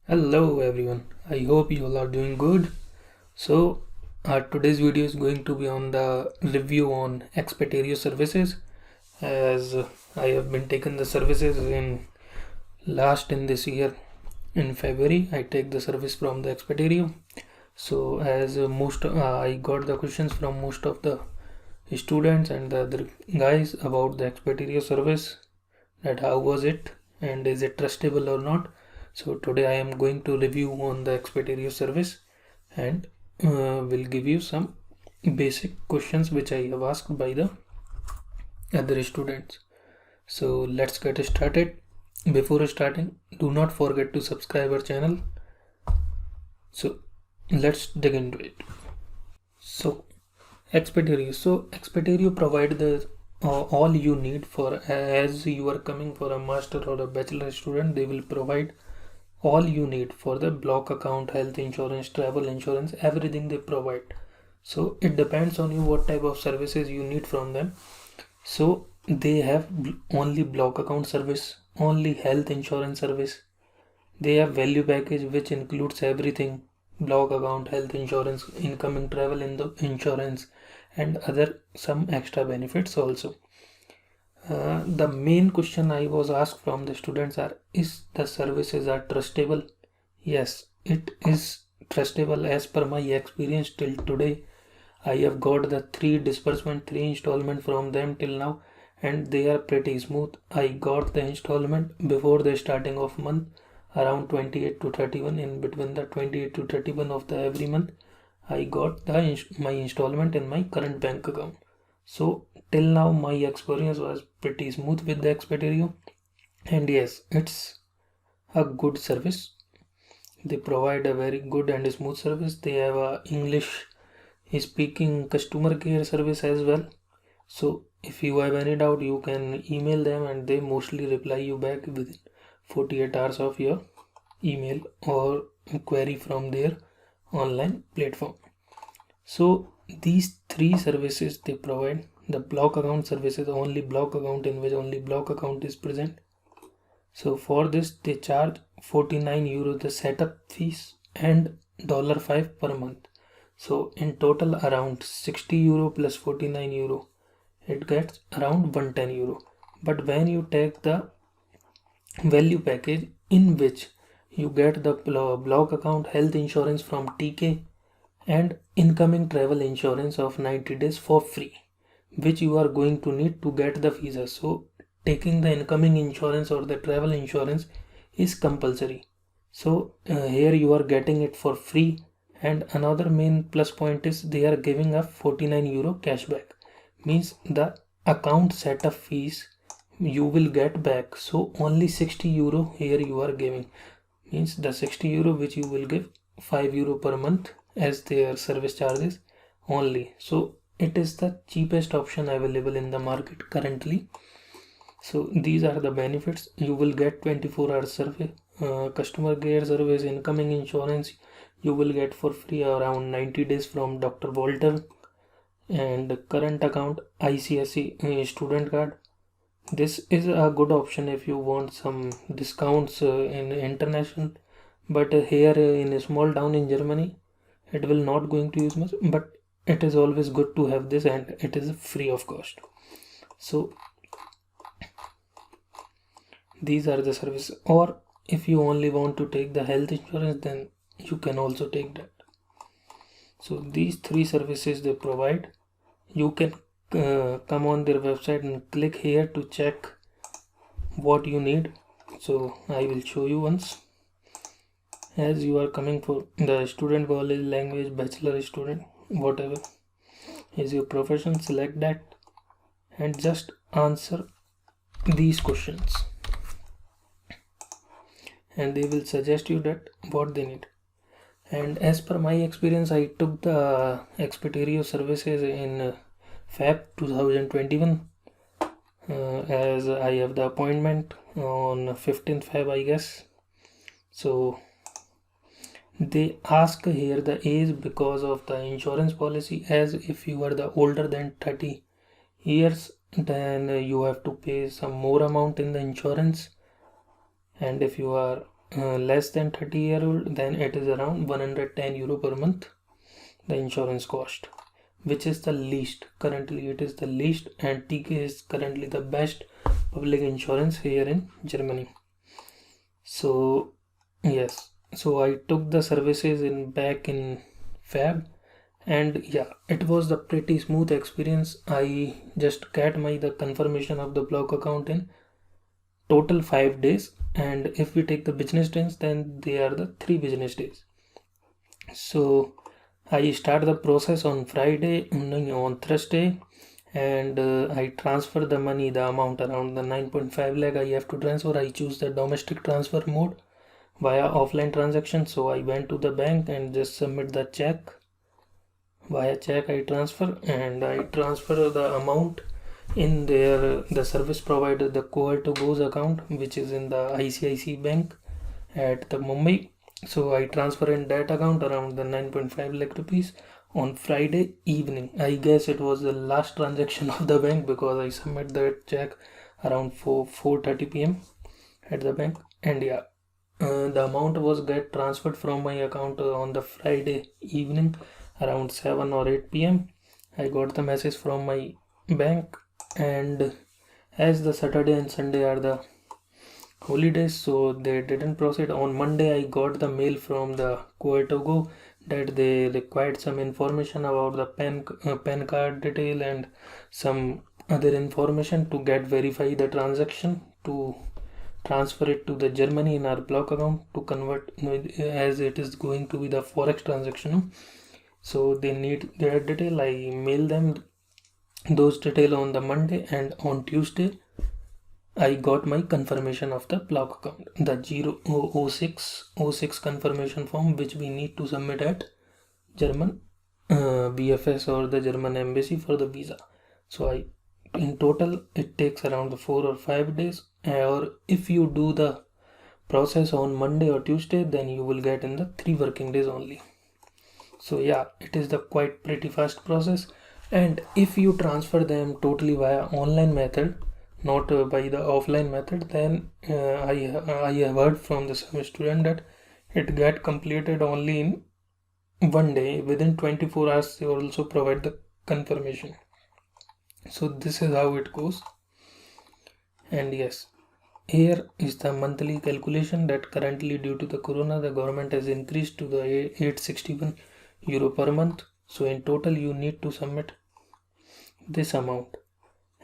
Hello everyone, I hope you all are doing good. Today's video is going to be on the review on Expeterio services as I have been taking the services in this year in February. I take the service from the Expeterio. So as most I got the questions from most of the students and the other guys about the Expeterio service, that how was it and is it trustable or not. So today I am going to review on the Expeterio service and will give you some basic questions which I have asked by the other students. So let's get started. Before starting, do not forget to subscribe our channel. So let's dig into it. So Expeterio provide the all you need for, as you are coming for a master or a bachelor student, they will provide all you need for the block account, health insurance, travel insurance, everything they provide. So it depends on you what type of services you need from them. So they have only block account service, only health insurance service. They have value package which includes everything: block account, health insurance, incoming travel in the insurance, and other some extra benefits also. The main question I was asked from the students are, is the services are trustable? Yes, it is trustable as per my experience till today. I have got the three installment from them till now, and they are pretty smooth. I got the installment before the starting of month, around 28 to 31. In between the 28 to 31 of the every month, I got my installment in my current bank account. So till now my experience was pretty smooth with the Expeterio, and yes, it's a good service. They provide a very good and smooth service. They have a English speaking customer care service as well. So if you have any doubt, you can email them and they mostly reply you back within 48 hours of your email or query from their online platform. So these three services they provide. The block account service is only block account in which only block account is present. So for this they charge 49 euro the setup fees and $5 per month. So in total around 60 euro plus 49 euro, it gets around 110 euro. But when you take the value package in which you get the block account, health insurance from TK, and incoming travel insurance of 90 days for free, which you are going to need to get the visa. So taking the incoming insurance or the travel insurance is compulsory. So here you are getting it for free. And another main plus point is they are giving a 49 euro cashback, means the account setup fees you will get back. So only 60 euro here you are giving, means the 60 euro which you will give 5 euro per month as their service charges only. So it is the cheapest option available in the market currently. So these are the benefits. You will get 24-hour survey, customer care service, incoming insurance you will get for free around 90 days from Dr. Walter, and current account, ICSE student card. This is a good option if you want some discounts in international, but here in a small town in Germany it will not going to use much, but it is always good to have this and it is free of cost. So these are the services. Or if you only want to take the health insurance, then you can also take that. So these three services they provide. You can come on their website and click here to check what you need. So I will show you once. As you are coming for the student, college, language, bachelor student, whatever is your profession, select that and just answer these questions, and they will suggest you that what they need. And as per my experience, I took the Expeterio services in Feb 2021, as I have the appointment on 15th Feb, I guess. So they ask here the age because of the insurance policy, as if you are the older than 30 years, then you have to pay some more amount in the insurance, and if you are less than 30-year-old, then it is around 110 euro per month, the insurance cost, which is the least. Currently it is the least, and TK is currently the best public insurance here in Germany. So yes, so I took the services back in Feb, and yeah, it was the pretty smooth experience. I just got the confirmation of the block account in total 5 days, and if we take the business days, then they are the 3 business days. So I start the process on Friday, on Thursday, and I transfer the money, the amount around the 9.5 lakh I have to transfer. I choose the domestic transfer mode via offline transaction. So I went to the bank and just submit the check. Via check I transfer, and I transfer the amount in the service provider, the Core2Go's account, which is in the ICICI Bank at the Mumbai. So I transfer in that account around the 9.5 lakh rupees on Friday evening. I guess it was the last transaction of the bank, because I submit that check around 4:30 p.m. at the bank. And yeah, the amount was get transferred from my account on the Friday evening around 7 or 8 p.m. I got the message from my bank, and as the Saturday and Sunday are the holidays, so they didn't proceed. On Monday I got the mail from the Core2Go that they required some information about the PAN card detail and some other information to get verify the transaction, to transfer it to the Germany in our block account, to convert, as it is going to be the forex transaction. So they need their detail. I mail them those detail on the Monday, and on Tuesday I got my confirmation of the block account, the 0606 confirmation form, which we need to submit at German BFS or the German embassy for the visa. So in total it takes around 4 or 5 days, or if you do the process on Monday or Tuesday, then you will get in the 3 working days only. So yeah, it is the quite pretty fast process. And if you transfer them totally via online method, not by the offline method, then I have heard from the some student that it get completed only in 1 day. Within 24 hours they also provide the confirmation. So this is how it goes. And yes, here is the monthly calculation that currently, due to the corona, the government has increased to the 861 euro per month. So in total you need to submit this amount,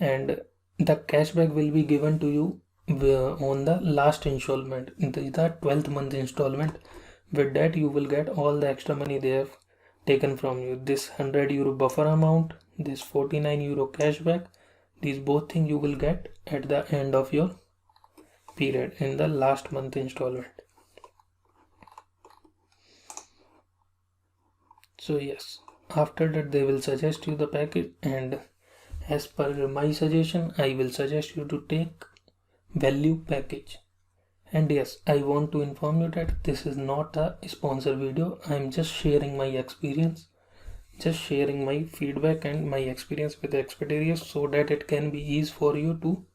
and the cashback will be given to you on the last installment, the 12th month installment. With that you will get all the extra money they have taken from you, this 100 euro buffer amount, this 49 euro cashback. These both things you will get at the end of your period in the last month installment. So yes, after that they will suggest you the package, and as per my suggestion, I will suggest you to take value package. And yes, I want to inform you that this is not a sponsor video. I am just sharing my experience, just sharing my feedback and my experience with Expedarius, so that it can be easy for you to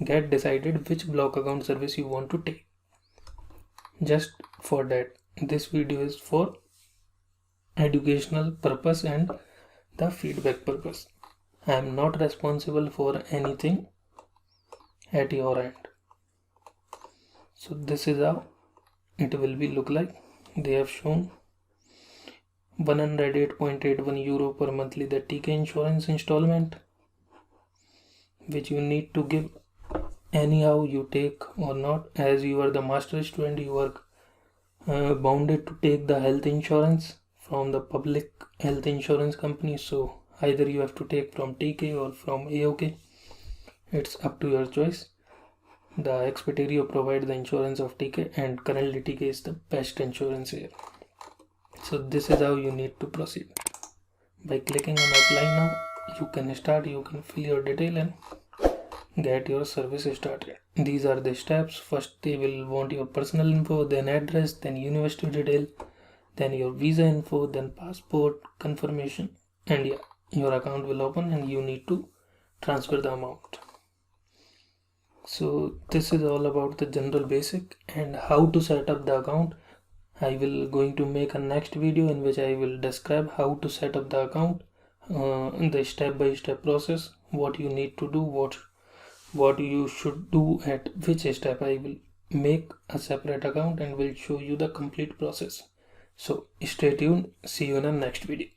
get decided which block account service you want to take. Just for that, this video is for educational purpose and the feedback purpose. I am not responsible for anything at your end. So this is how it will be look like. They have shown 108.81 euro per monthly, the TK insurance installment, which you need to give anyhow you take or not. As you are the master student, you are bounded to take the health insurance from the public health insurance company. So either you have to take from TK or from AOK. It's up to your choice. The Expeterio provide the insurance of TK, and currently TK is the best insurance here. So this is how you need to proceed. By clicking on apply now, you can start, you can fill your detail and get your service started. These are the steps. First they will want your personal info, then address, then university detail, then your visa info, then passport confirmation, and yeah, your account will open and you need to transfer the amount. So this is all about the general basic and how to set up the account. I will going to make a next video in which I will describe how to set up the account, the step-by-step process, what you need to do, what you should do at which step. I will make a separate account and will show you the complete process. So stay tuned. See you in the next video.